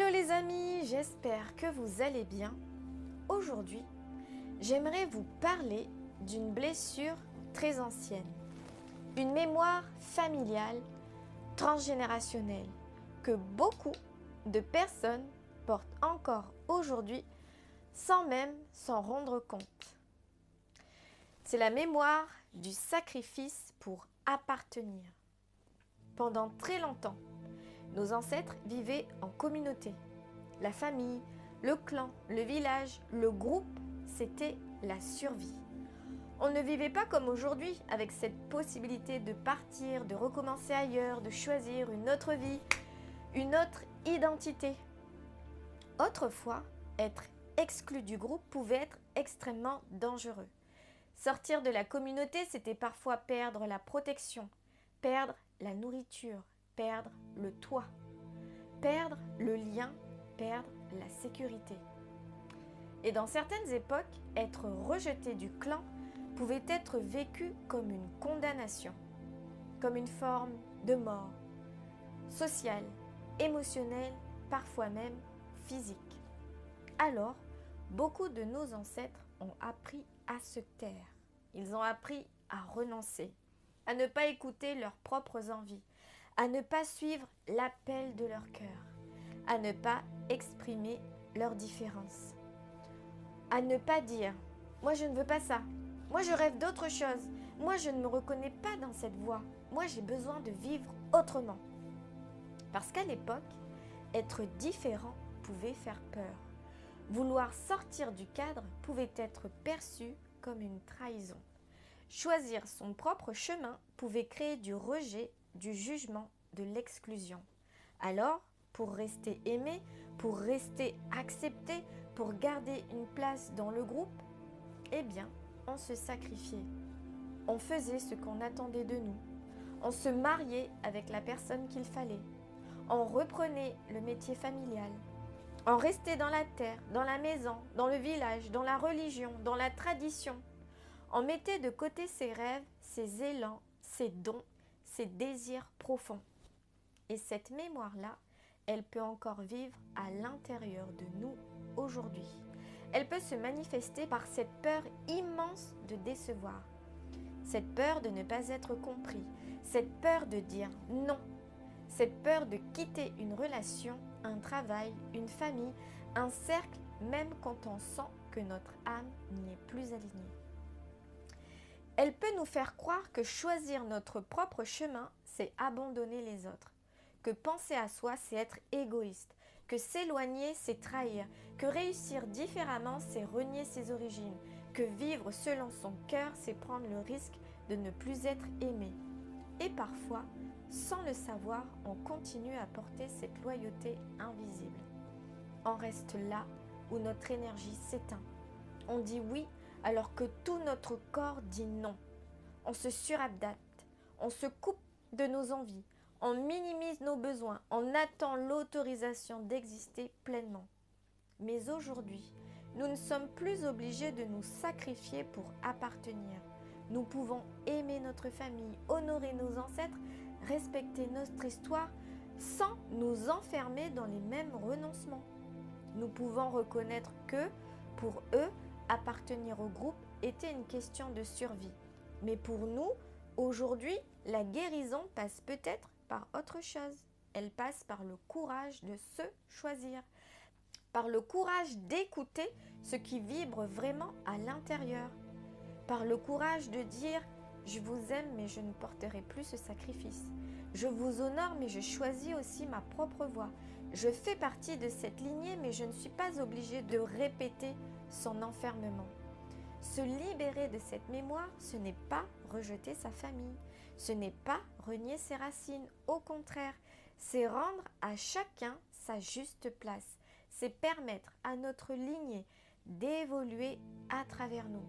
Hello les amis, j'espère que vous allez bien. Aujourd'hui, j'aimerais vous parler d'une blessure très ancienne, une mémoire familiale transgénérationnelle que beaucoup de personnes portent encore aujourd'hui sans même s'en rendre compte. C'est la mémoire du sacrifice pour appartenir. Pendant très longtemps, nos ancêtres vivaient en communauté. La famille, le clan, le village, le groupe, c'était la survie. On ne vivait pas comme aujourd'hui avec cette possibilité de partir, de recommencer ailleurs, de choisir une autre vie, une autre identité. Autrefois, être exclu du groupe pouvait être extrêmement dangereux. Sortir de la communauté, c'était parfois perdre la protection, perdre la nourriture, perdre le toit, perdre le lien, perdre la sécurité. Et dans certaines époques, être rejeté du clan pouvait être vécu comme une condamnation, comme une forme de mort, sociale, émotionnelle, parfois même physique. Alors, beaucoup de nos ancêtres ont appris à se taire. Ils ont appris à renoncer, à ne pas écouter leurs propres envies, à ne pas suivre l'appel de leur cœur, à ne pas exprimer leurs différences, à ne pas dire « moi je ne veux pas ça, moi je rêve d'autre chose, moi je ne me reconnais pas dans cette voie, moi j'ai besoin de vivre autrement ». Parce qu'à l'époque, être différent pouvait faire peur. Vouloir sortir du cadre pouvait être perçu comme une trahison. Choisir son propre chemin pouvait créer du rejet, du jugement, de l'exclusion. Alors, pour rester aimé, pour rester accepté, pour garder une place dans le groupe, eh bien, on se sacrifiait. On faisait ce qu'on attendait de nous. On se mariait avec la personne qu'il fallait. On reprenait le métier familial. On restait dans la terre, dans la maison, dans le village, dans la religion, dans la tradition. On mettait de côté ses rêves, ses élans, ses dons, ses désirs profonds. Et cette mémoire-là, elle peut encore vivre à l'intérieur de nous aujourd'hui. Elle peut se manifester par cette peur immense de décevoir, cette peur de ne pas être compris, cette peur de dire non, cette peur de quitter une relation, un travail, une famille, un cercle, même quand on sent que notre âme n'y est plus alignée. Elle peut nous faire croire que choisir notre propre chemin, c'est abandonner les autres, que penser à soi, c'est être égoïste, que s'éloigner, c'est trahir, que réussir différemment, c'est renier ses origines, que vivre selon son cœur, c'est prendre le risque de ne plus être aimé. Et parfois, sans le savoir, on continue à porter cette loyauté invisible. On reste là où notre énergie s'éteint. On dit oui alors que tout notre corps dit non. On se suradapte, on se coupe de nos envies, on minimise nos besoins, on attend l'autorisation d'exister pleinement. Mais aujourd'hui, nous ne sommes plus obligés de nous sacrifier pour appartenir. Nous pouvons aimer notre famille, honorer nos ancêtres, respecter notre histoire sans nous enfermer dans les mêmes renoncements. Nous pouvons reconnaître que, pour eux, appartenir au groupe était une question de survie. Mais pour nous, aujourd'hui, la guérison passe peut-être par autre chose. Elle passe par le courage de se choisir, par le courage d'écouter ce qui vibre vraiment à l'intérieur, par le courage de dire « je vous aime mais je ne porterai plus ce sacrifice ». Je vous honore mais je choisis aussi ma propre voie. Je fais partie de cette lignée mais je ne suis pas obligée de répéter son enfermement. Se libérer de cette mémoire, ce n'est pas rejeter sa famille, ce n'est pas renier ses racines, au contraire, c'est rendre à chacun sa juste place, c'est permettre à notre lignée d'évoluer à travers nous.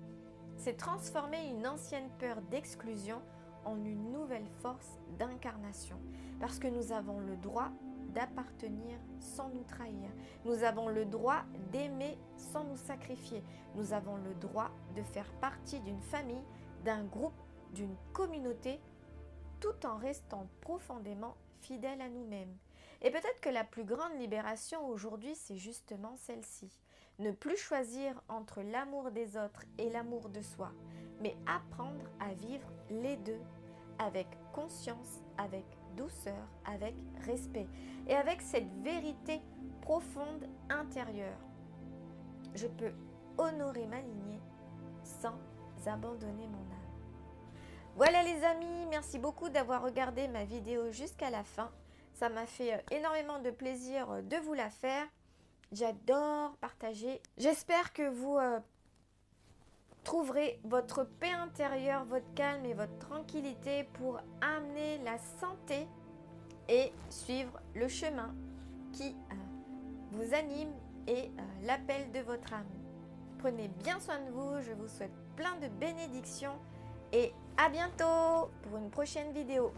C'est transformer une ancienne peur d'exclusion en une nouvelle force d'incarnation, parce que nous avons le droit d'appartenir sans nous trahir. Nous avons le droit d'aimer sans nous sacrifier. Nous avons le droit de faire partie d'une famille, d'un groupe, d'une communauté, tout en restant profondément fidèles à nous-mêmes. Et peut-être que la plus grande libération aujourd'hui, c'est justement celle-ci. Ne plus choisir entre l'amour des autres et l'amour de soi, mais apprendre à vivre les deux avec conscience, avec douceur, avec respect et avec cette vérité profonde intérieure. Je peux honorer ma lignée sans abandonner mon âme. Voilà les amis, merci beaucoup d'avoir regardé ma vidéo jusqu'à la fin. Ça m'a fait énormément de plaisir de vous la faire. J'adore partager. J'espère que vous trouverez votre paix intérieure, votre calme et votre tranquillité pour amener la santé et suivre le chemin qui vous anime et l'appel de votre âme. Prenez bien soin de vous, je vous souhaite plein de bénédictions et à bientôt pour une prochaine vidéo.